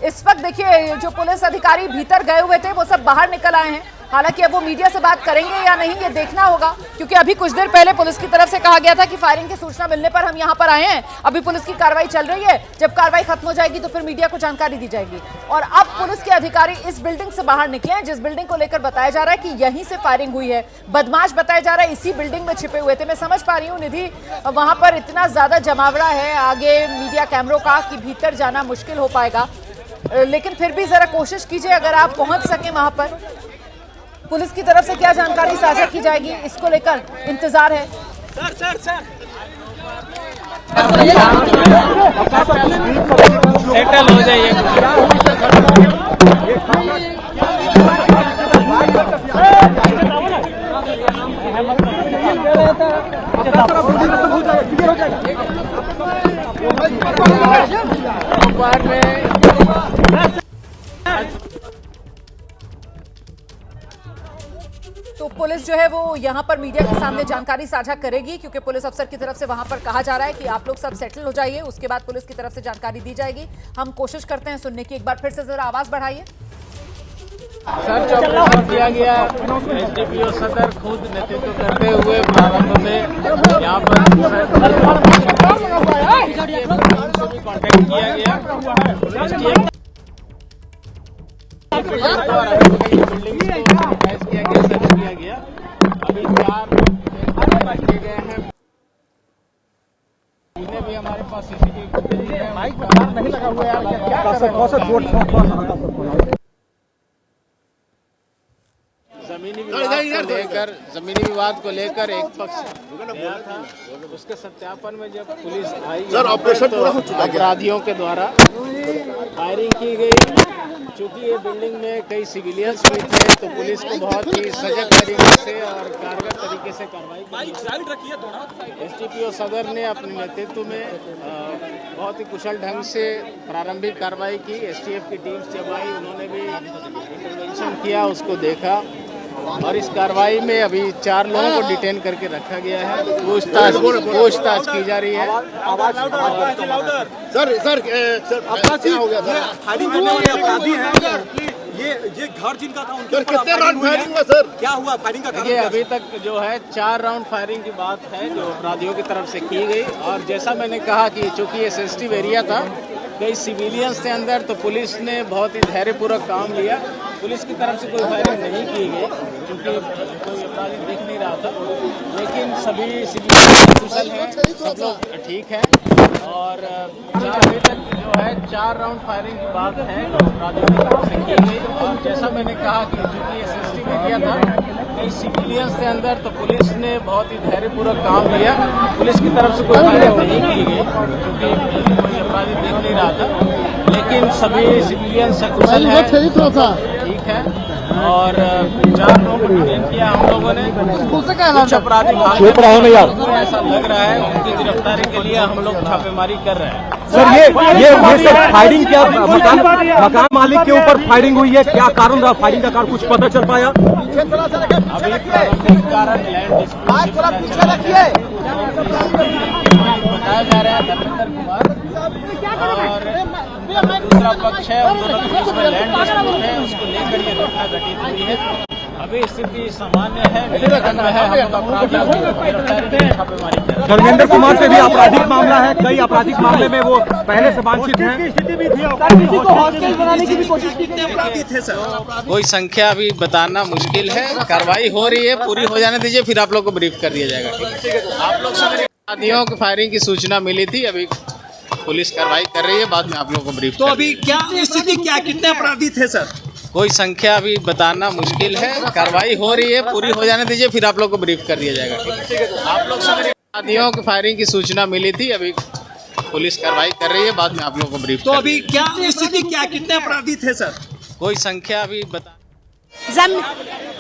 इस वक्त देखिए जो पुलिस अधिकारी भीतर गए हुए थे वो सब बाहर निकल आए हैं। हालांकि अब वो मीडिया से बात करेंगे या नहीं ये देखना होगा, क्योंकि अभी कुछ देर पहले पुलिस की तरफ से कहा गया था कि फायरिंग की सूचना मिलने पर हम यहाँ पर आए हैं। अभी पुलिस की कार्रवाई चल रही है, जब कार्रवाई खत्म हो जाएगी तो फिर मीडिया को जानकारी दी जाएगी। और अब पुलिस के अधिकारी इस बिल्डिंग से बाहर निकले हैं, जिस बिल्डिंग को लेकर बताया जा रहा है कि यहीं से फायरिंग हुई है। बदमाश बताया जा रहा है इसी बिल्डिंग में छिपे हुए थे। मैं समझ पा रही हूँ निधि, वहां पर इतना ज्यादा जमावड़ा है आगे मीडिया कैमरों का कि भीतर जाना मुश्किल हो पाएगा, लेकिन फिर भी जरा कोशिश कीजिए अगर आप पहुंच सके वहां पर। पुलिस की तरफ से क्या जानकारी साझा की जाएगी इसको लेकर इंतजार है। सेटल हो जाइए। तो पुलिस जो है वो यहाँ पर मीडिया के सामने जानकारी साझा करेगी, क्योंकि पुलिस अफसर की तरफ से वहां पर कहा जा रहा है कि आप लोग सब सेटल हो जाइए, उसके बाद पुलिस की तरफ से जानकारी दी जाएगी। हम कोशिश करते हैं सुनने की। एक बार फिर से जरा आवाज बढ़ाइए। सर्च ऑपरेशन किया गया। एसडीपीओ सदर खुद नेतृत्व करते हुए प्रारंभ में यहाँ पर कॉन्टेक्ट किया गया। किया गया। अभी 4 रखे गए हैं। इन्हें भी हमारे पास सीसीटीवी फुटेज है। माइक नहीं लगा हुआ है। जमीनी विवाद को लेकर एक पक्ष गया था, उसके सत्यापन में जब पुलिस आई तो अपराधियों के द्वारा फायरिंग की गई। चूंकि ये बिल्डिंग में कई सिविलियंस भी थे तो पुलिस को बहुत ही सजग तरीके से और कारगर तरीके से कार्रवाई की। एसडीपीओ सदर ने अपने नेतृत्व में बहुत ही कुशल ढंग से प्रारंभिक कार्रवाई की। एसटीएफ की टीम जब आई उन्होंने भी इंटरवेंशन किया, उसको देखा और इस कार्रवाई में अभी 4 लोगों को डिटेन करके रखा गया है। पूछताछ की जा रही है। सर क्या हो गया था? फायरिंग करने वाले अपराधी हैं ये घर जिनका था उनके कितने राउंड फायरिंग हुआ सर? क्या हुआ फायरिंग का? ये अभी तक जो है 4 राउंड फायरिंग की बात है जो अपराधियों की तरफ से की गई। और जैसा मैंने कहा कि चूंकि ये सेंसिटिव एरिया था, कई सिविलियंस थे अंदर, तो पुलिस ने बहुत ही धैर्यपूर्वक काम लिया। पुलिस की तरफ से कोई फायरिंग नहीं की गई क्योंकि कोई अपराधी दिख नहीं रहा था, लेकिन सभी सिविलियंस कुशल हैं, सब लोग ठीक हैं। और अभी तक जो है 4 राउंड फायरिंग की बात है जो अपराधियों की तरफ से की गई। और जैसा मैंने कहा कि चूंकि ये सेंसिटिव एरिया था, कई सिविलियंस थे अंदर, तो पुलिस ने बहुत ही धैर्यपूर्वक काम लिया। पुलिस की तरफ से कोई फायरिंग नहीं की गई क्योंकि कोई अपराधी दिख नहीं रहा था, लेकिन सभी सिविलियंस कुशल हैं, ठीक है। और 4 लोगों को डिटेन किया हम लोगों ने। कुछ अपराधी ऐसा लग रहा है, उनकी गिरफ्तारी के लिए हम लोग छापेमारी कर रहे हैं। सर ये सर फायरिंग क्या मकान मालिक के ऊपर फायरिंग हुई है, क्या कारण रहा फायरिंग का? कुछ पता चल पाया? अभी प्रारंभिक कारण लैंड डिस्प्यूट बताया जा रहा है धर्मेंद्र कुमार, और दूसरा पक्ष है उन दोनों के बीच में लैंड डिस्प्यूट है, उसको लेकर ये घटना घटित हुई है। अभी स्थिति सामान्य है, नियंत्रण में है। हम लोग अपराधियों को गिरफ्तारी के लिए छापेमारी कर रहे हैं। धर्मेंद्र कुमार पे भी आपराधिक मामला है, कई आपराधिक मामले में वो पहले से वांछित हैं। हॉस्टल बनाने की भी कोशिश की। कितने अपराधी थे सर? कोई संख्या अभी बताना मुश्किल है, कार्रवाई हो रही है, पूरी हो जाने दीजिए, फिर आप लोग को ब्रीफ कर दिया जाएगा। ठीक है, आप लोग से अपराधियों की फायरिंग की सूचना मिली थी, अभी पुलिस कार्रवाई कर रही है, बाद में आप लोग को ब्रीफ। तो अभी क्या स्थिति, क्या कितने अपराधी थे सर? कोई संख्या अभी बताना मुश्किल है, कार्रवाई हो रही है, पूरी हो जाने दीजिए, फिर आप लोग को ब्रीफ कर दिया जाएगा। ठीक है, आप लोग से अपराधियों की फायरिंग की सूचना मिली थी, अभी पुलिस कार्रवाई कर रही है, बाद में आप लोग को ब्रीफ। तो अभी क्या स्थिति, क्या कितने अपराधी थे सर? कोई संख्या अभी बता।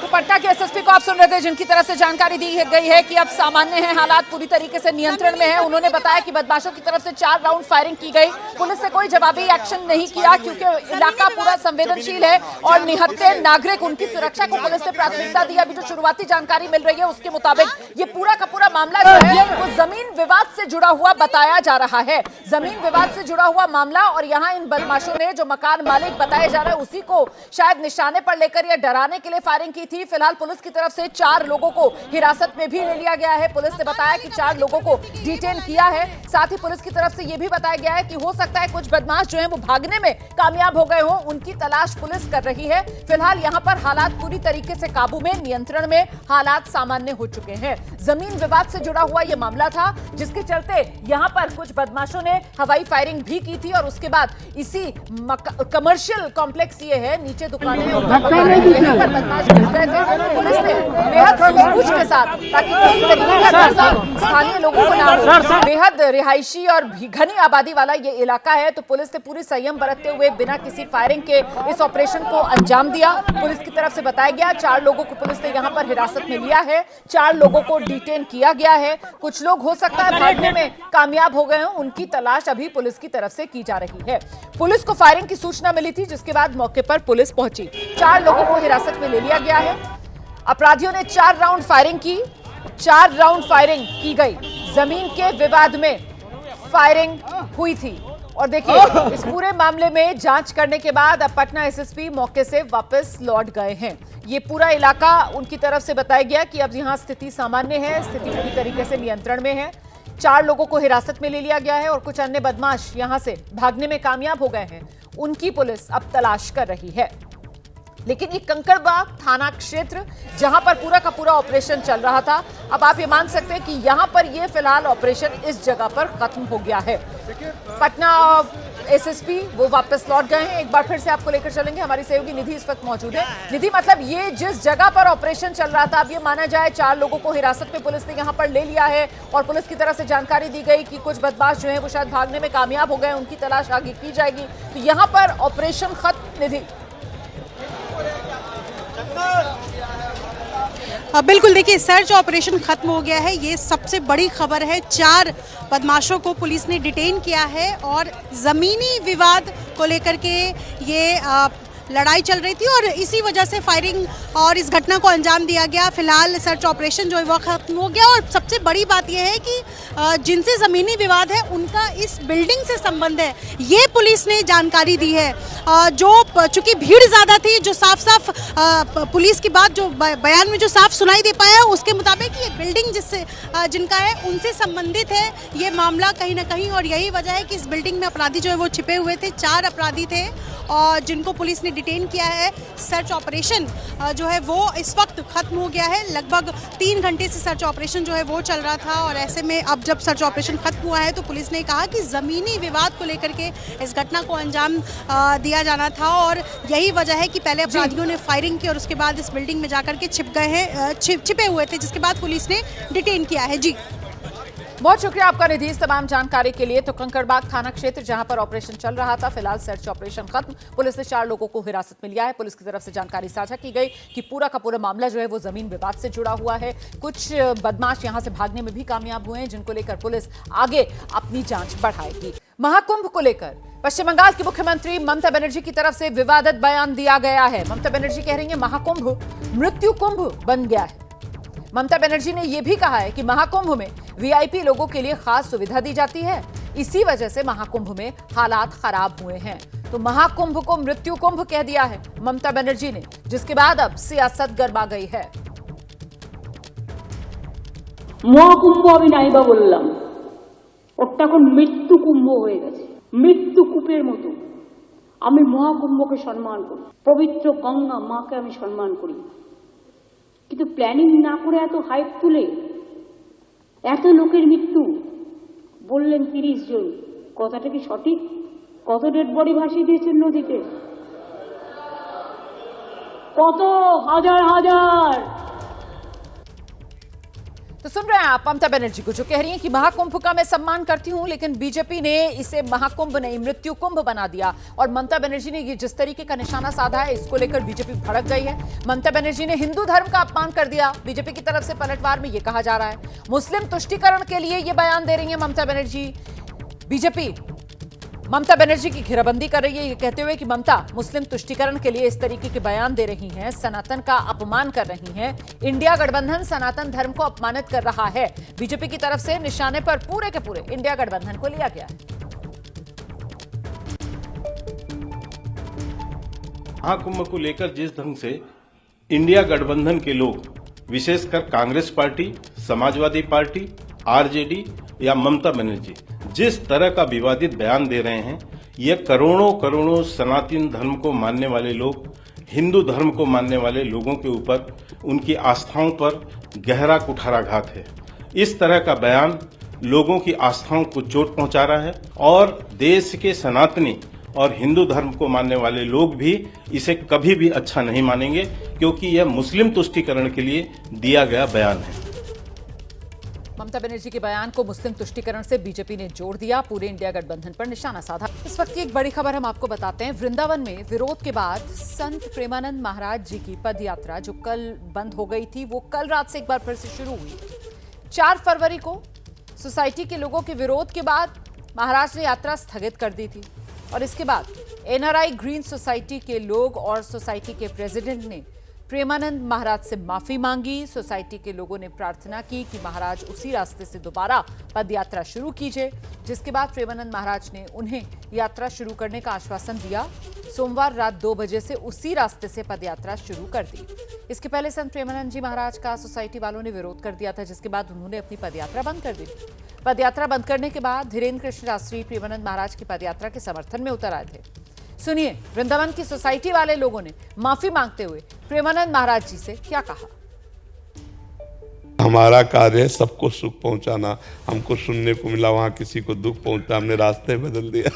तो पटना के एसएसपी को आप सुन रहे थे, जिनकी तरफ से जानकारी दी गई है कि अब सामान्य है, हालात पूरी तरीके से नियंत्रण में है। उन्होंने बताया कि बदमाशों की तरफ से 4 राउंड फायरिंग की गई। पुलिस ने कोई जवाबी एक्शन नहीं किया क्योंकि इलाका पूरा संवेदनशील है और निहत्थे नागरिक, उनकी सुरक्षा को पुलिस ने प्राथमिकता दी। अभी जो शुरुआती जानकारी मिल रही है उसके मुताबिक ये पूरा का पूरा मामला जो है वो जमीन विवाद से जुड़ा हुआ बताया जा रहा है। जमीन विवाद से जुड़ा हुआ मामला, और यहाँ इन बदमाशों ने जो मकान मालिक बताया जा रहा है उसी को शायद निशाने पर लेकर या डराने के लिए फायरिंग की थी। फिलहाल पुलिस की तरफ से 4 लोगों को हिरासत में भी ले लिया गया है। पुलिस ने बताया कि 4 लोगों को डिटेन किया है। साथ ही पुलिस की तरफ से यह भी बताया गया है कि हो सकता है कुछ बदमाश जो हैं वो भागने में कामयाब हो गए हों, उनकी तलाश पुलिस कर रही है। फिलहाल यहां पर हालात पूरी तरीके से काबू में, नियंत्रण में, हालात सामान्य हो चुके हैं। जमीन विवाद से जुड़ा हुआ यह मामला था, जिसके चलते यहां पर कुछ बदमाशों ने हवाई फायरिंग भी की थी और उसके बाद इसी कमर्शियल कॉम्प्लेक्स ये है, नीचे दुकानें हैं, यहीं पर बदमाश घुस गए थे। पुलिस ने बेहद सूझबूझ के साथ, ताकि किसी तरीके का नुकसान स्थानीय लोगों को ना हो, बेहद रिहायशी और घनी आबादी वाला ये इलाका है, तो पुलिस ने पूरी संयम बरतते हुए बिना किसी फायरिंग के इस ऑपरेशन को अंजाम दिया। पुलिस की तरफ से बताया गया 4 लोगों को पुलिस ने यहाँ पर हिरासत में लिया है, 4 लोगों को डिटेन किया गया है। कुछ लोग हो सकता है भागने में कामयाब हो गए हों, उनकी तलाश अभी पुलिस की तरफ से की जा रही है। पुलिस को फायरिंग की सूचना मिली थी, जिसके बाद मौके पर पुलिस पहुंची। 4 लोगों को हिरासत में ले लिया गया है। अपराधियों ने 4 राउंड फायरिंग की, 4 राउंड फायरिंग की गई। जमीन के विवाद में फायरिंग हुई थी और देखिए इस पूरे मामले में जांच करने के बाद अब पटना एसएसपी मौके से वापस लौट गए हैं। ये पूरा इलाका उनकी तरफ से बताया गया कि अब यहां स्थिति सामान्य है, स्थिति पूरी तरीके से नियंत्रण में है। 4 लोगों को हिरासत में ले लिया गया है और कुछ अन्य बदमाश यहां से भागने में कामयाब हो गए हैं, उनकी पुलिस अब तलाश कर रही है। लेकिन ये कंकड़बाग थाना क्षेत्र जहां पर पूरा का पूरा ऑपरेशन चल रहा था, अब आप ये मान सकते हैं कि यहां पर ये फिलहाल ऑपरेशन इस जगह पर खत्म हो गया है। पटना एसएसपी वो वापस लौट गए हैं। एक बार फिर से आपको लेकर चलेंगे, हमारी सहयोगी निधि इस वक्त मौजूद है। निधि, मतलब ये जिस जगह पर ऑपरेशन चल रहा था, अब ये माना जाए 4 लोगों को हिरासत में पुलिस ने यहां पर ले लिया है और पुलिस की तरफ से जानकारी दी गई कि कुछ बदमाश जो है वो शायद भागने में कामयाब हो गए, उनकी तलाश आगे की जाएगी। तो यहां पर ऑपरेशन खत्म। निधि, बिल्कुल, देखिए सर्च ऑपरेशन खत्म हो गया है, ये सबसे बड़ी खबर है। 4 बदमाशों को पुलिस ने डिटेन किया है और ज़मीनी विवाद को लेकर के ये लड़ाई चल रही थी और इसी वजह से फायरिंग और इस घटना को अंजाम दिया गया। फिलहाल सर्च ऑपरेशन जो है वो खत्म हो गया और सबसे बड़ी बात यह है कि जिनसे ज़मीनी विवाद है उनका इस बिल्डिंग से संबंध है, ये पुलिस ने जानकारी दी है। जो चूँकि भीड़ ज़्यादा थी, जो साफ साफ पुलिस की बात जो बयान में जो साफ सुनाई दे पाया उसके मुताबिक ये बिल्डिंग जिससे जिनका है उनसे संबंधित है ये मामला कहीं ना कहीं, और यही वजह है कि इस बिल्डिंग में अपराधी जो है वो छिपे हुए थे। 4 अपराधी थे और जिनको पुलिस ने डिटेन किया है। सर्च ऑपरेशन जो है वो इस वक्त खत्म हो गया है। लगभग 3 घंटे से सर्च ऑपरेशन जो है वो चल रहा था और ऐसे में अब जब सर्च ऑपरेशन खत्म हुआ है तो पुलिस ने कहा कि ज़मीनी विवाद को लेकर के इस घटना को अंजाम दिया जाना था और यही वजह है कि पहले अपराधियों ने फायरिंग की और उसके बाद इस बिल्डिंग में जाकर के छिप गए हैं, छिपे हुए थे, जिसके बाद पुलिस ने डिटेन किया है। जी, बहुत शुक्रिया आपका निधि इस तमाम जानकारी के लिए। तो कंकड़बाग थाना क्षेत्र जहां पर ऑपरेशन चल रहा था, फिलहाल सर्च ऑपरेशन खत्म। पुलिस ने 4 लोगों को हिरासत में लिया है। पुलिस की तरफ से जानकारी साझा की गई कि पूरा का पूरा मामला जो है वो जमीन विवाद से जुड़ा हुआ है। कुछ बदमाश यहां से भागने में भी कामयाब हुए हैं, जिनको लेकर पुलिस आगे अपनी जांच बढ़ाएगी। महाकुंभ को लेकर पश्चिम बंगाल की मुख्यमंत्री ममता बनर्जी की तरफ से विवादित बयान दिया गया है। ममता बनर्जी कह रही है महाकुंभ मृत्यु कुंभ बन गया है। ममता बनर्जी ने यह भी कहा है कि महाकुंभ में वीआईपी लोगों के लिए खास सुविधा दी जाती है, इसी वजह से महाकुंभ में हालात खराब हुए हैं। तो महाकुंभ को मृत्यु कुंभ कह दिया है ममता बनर्जी ने, जिसके बाद अब सियासत गरमा गई है। মহাকুম্ভ আমি নাইবা বললাম, ওটা এখন মৃত্যু কুম্ভ হয়ে গেছে, মৃত্যু কূপের মতো। আমি মহাকুম্ভকে সম্মান করি, পবিত্র গঙ্গা মাকে আমি সম্মান করি, কিন্তু প্ল্যানিং না করে এত হাইপ তুলে এত লোকের মৃত্যু বললেন 30 জন, কথাটা কি সঠিক? কত ডেড বডি ভাসিয়ে দিয়েছেন নদীতে, কত হাজার হাজার। तो सुन रहे हैं आप ममता बनर्जी को, जो कह रही हैं कि महाकुंभ का मैं सम्मान करती हूं, लेकिन बीजेपी ने इसे महाकुंभ नहीं मृत्यु कुंभ बना दिया। और ममता बनर्जी ने ये जिस तरीके का निशाना साधा है, इसको लेकर बीजेपी भड़क गई है। ममता बनर्जी ने हिंदू धर्म का अपमान कर दिया, बीजेपी की तरफ से पलटवार में ये कहा जा रहा है। मुस्लिम तुष्टीकरण के लिए ये बयान दे रही है ममता बनर्जी। बीजेपी ममता बनर्जी की घेराबंदी कर रही है, ये कहते हुए कि ममता मुस्लिम तुष्टीकरण के लिए इस तरीके के बयान दे रही हैं, सनातन का अपमान कर रही हैं। इंडिया गठबंधन सनातन धर्म को अपमानित कर रहा है। बीजेपी की तरफ से निशाने पर पूरे के पूरे इंडिया गठबंधन को लिया गया है। महाकुंभ को लेकर जिस ढंग से इंडिया गठबंधन के लोग, विशेषकर Congress party, Samajwadi party, RJD या ममता बनर्जी जिस तरह का विवादित बयान दे रहे हैं, यह करोड़ों करोड़ों सनातन धर्म को मानने वाले लोग, हिंदू धर्म को मानने वाले लोगों के ऊपर, उनकी आस्थाओं पर गहरा कुठाराघात है। इस तरह का बयान लोगों की आस्थाओं को चोट पहुंचा रहा है और देश के सनातनी और हिंदू धर्म को मानने वाले लोग भी इसे कभी भी अच्छा नहीं मानेंगे, क्योंकि यह मुस्लिम तुष्टीकरण के लिए दिया गया बयान है। ममता बनर्जी के बयान को मुस्लिम तुष्टीकरण से बीजेपी ने जोड़ दिया, पूरे इंडिया गठबंधन पर निशाना साधा। इस वक्त की एक बड़ी खबर हम आपको बताते हैं। वृंदावन में विरोध के बाद संत प्रेमानंद महाराज जी की पद यात्रा जो कल बंद हो गई थी, वो कल रात से एक बार फिर से शुरू हुई। 4 फरवरी को सोसाइटी के लोगों के विरोध के बाद महाराज ने यात्रा स्थगित कर दी थी और इसके बाद एनआरआई ग्रीन सोसाइटी के लोग और सोसाइटी के प्रेसिडेंट ने प्रेमानंद महाराज से माफी मांगी। सोसाइटी के लोगों ने प्रार्थना की कि महाराज उसी रास्ते से दोबारा पद यात्रा शुरू कीजिए, जिसके बाद प्रेमानंद महाराज ने उन्हें यात्रा शुरू करने का आश्वासन दिया। सोमवार रात 2 बजे से उसी रास्ते से पद यात्रा शुरू कर दी। इसके पहले संत प्रेमानंद जी महाराज का सोसाइटी वालों ने विरोध कर दिया था, जिसके बाद उन्होंने अपनी पदयात्रा बंद कर दी। पदयात्रा बंद करने के बाद धीरेन्द्र कृष्ण शास्त्री प्रेमानंद महाराज की पदयात्रा के समर्थन में उतर आए थे। सुनिए वृंदावन की सोसाइटी वाले लोगों ने माफी मांगते हुए प्रेमानंद महाराज जी से क्या कहा। हमारा कार्य है सबको सुख पहुंचाना, हमको सुनने को मिला वहाँ किसी को दुख पहुंचा, हमने रास्ते बदल दिया।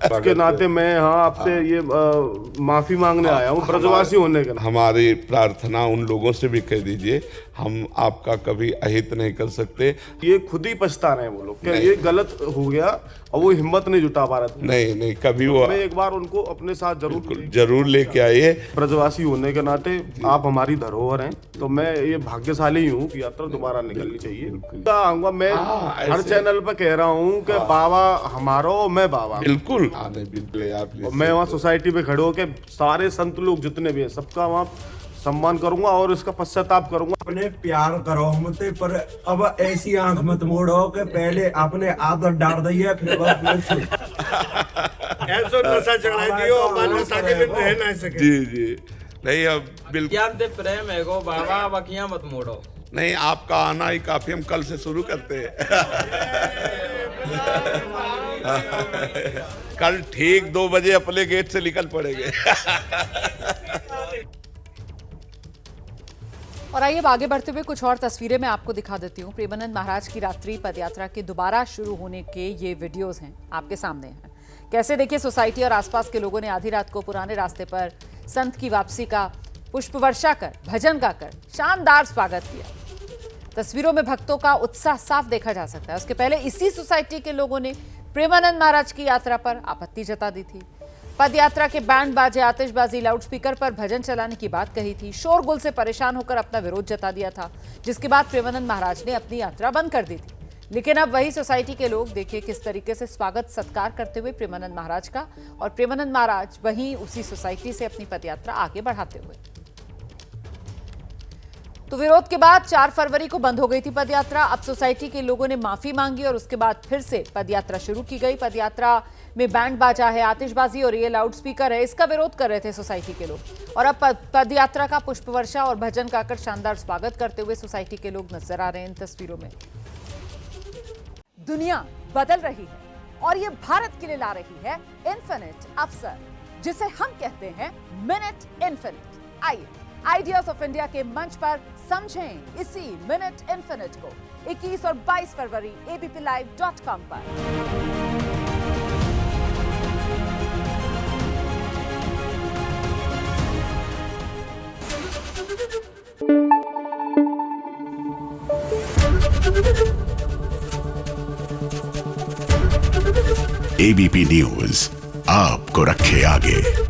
इसके नाते मैं यहाँ आपसे ये माफी मांगने आया हूँ, ब्रजवासी होने के नाते। हमारी प्रार्थना उन लोगों से भी कह दीजिए, हम आपका कभी अहित नहीं कर सकते। ये खुद ही पछता रहे हैं वो लोग, ये गलत हो गया और वो हिम्मत नहीं जुटा पा रहे। नहीं कभी वो, मैं एक बार उनको अपने साथ जरूर लेके आइए। ब्रजवासी होने के नाते आप हमारी धरोहर हैं, तो मैं ये भाग्यशाली हूँ कि यात्रा दोबारा निकलनी चाहिए। आऊंगा मैं हर चैनल पर कह रहा हूँ कि बाबा हमारा, मैं बाबा। बिल्कुल मैं वहाँ सोसाइटी पे खड़े होकर सारे संत लोग जितने भी हैं सबका वहाँ सम्मान करूंगा और इसका पश्चाताप करूंगा। अपने प्यार करो हमसे, पर अब ऐसी आंख मत मोड़ो कि पहले अपने आदत डाल दिए फिर ऐसा नशा चढ़ा दियो, नशा के बिन रह ना सके। जी नहीं, अब बिल्कुल प्रेम है गो बाबा, अब अखियां मत मोड़ो। नहीं, आपका आना ही काफी, हम कल से शुरू करते हैं। कल ठीक 2 बजे अपने गेट से निकल पड़ेंगे। और आइए आगे बढ़ते हुए कुछ और तस्वीरें मैं आपको दिखा देती हूँ। प्रेमानंद महाराज की रात्रि पदयात्रा के दोबारा शुरू होने के ये वीडियोस हैं, आपके सामने हैं। कैसे देखिए सोसाइटी और आसपास के लोगों ने आधी रात को पुराने रास्ते पर संत की वापसी का पुष्प वर्षा कर, भजन गाकर शानदार स्वागत किया। तस्वीरों में भक्तों का उत्साह साफ देखा जा सकता है। उसके पहले इसी सोसाइटी के लोगों ने प्रेमानंद महाराज की यात्रा पर आपत्ति जता दी थी। पद यात्रा के बैंड बाजे, आतिशबाजी, लाउडस्पीकर पर भजन चलाने की बात कही थी। शोरगुल से परेशान होकर अपना विरोध जता दिया था, जिसके बाद प्रेमानंद महाराज ने अपनी यात्रा बंद कर दी थी। लेकिन अब वही सोसाइटी के लोग देखिए किस तरीके से स्वागत सत्कार करते हुए प्रेमानंद महाराज का, और प्रेमानंद महाराज वहीं उसी सोसाइटी से अपनी पदयात्रा आगे बढ़ाते हुए। तो विरोध के बाद 4 फरवरी को बंद हो गई थी पदयात्रा। अब सोसाइटी के लोगों ने माफी मांगी और उसके बाद फिर से पदयात्रा शुरू की गई। पदयात्रा में बैंड बाजा है, आतिशबाजी और ये लाउड स्पीकर है, इसका विरोध कर रहे थे सोसाइटी के लोग। और अब पद यात्रा का पुष्प वर्षा और भजन गाकर शानदार स्वागत करते हुए सोसाइटी के लोग नजर आ रहे हैं इन तस्वीरों में। दुनिया बदल रही है और ये भारत के लिए ला रही है इन्फिनिट अवसर, जिसे हम कहते हैं मिनट इन्फिनिट। आइए आइडियाज ऑफ इंडिया के मंच पर समझें इसी मिनट इन्फिनिट को 21 और 22 फरवरी abplive.com पर। ABP न्यूज आपको रखे आगे।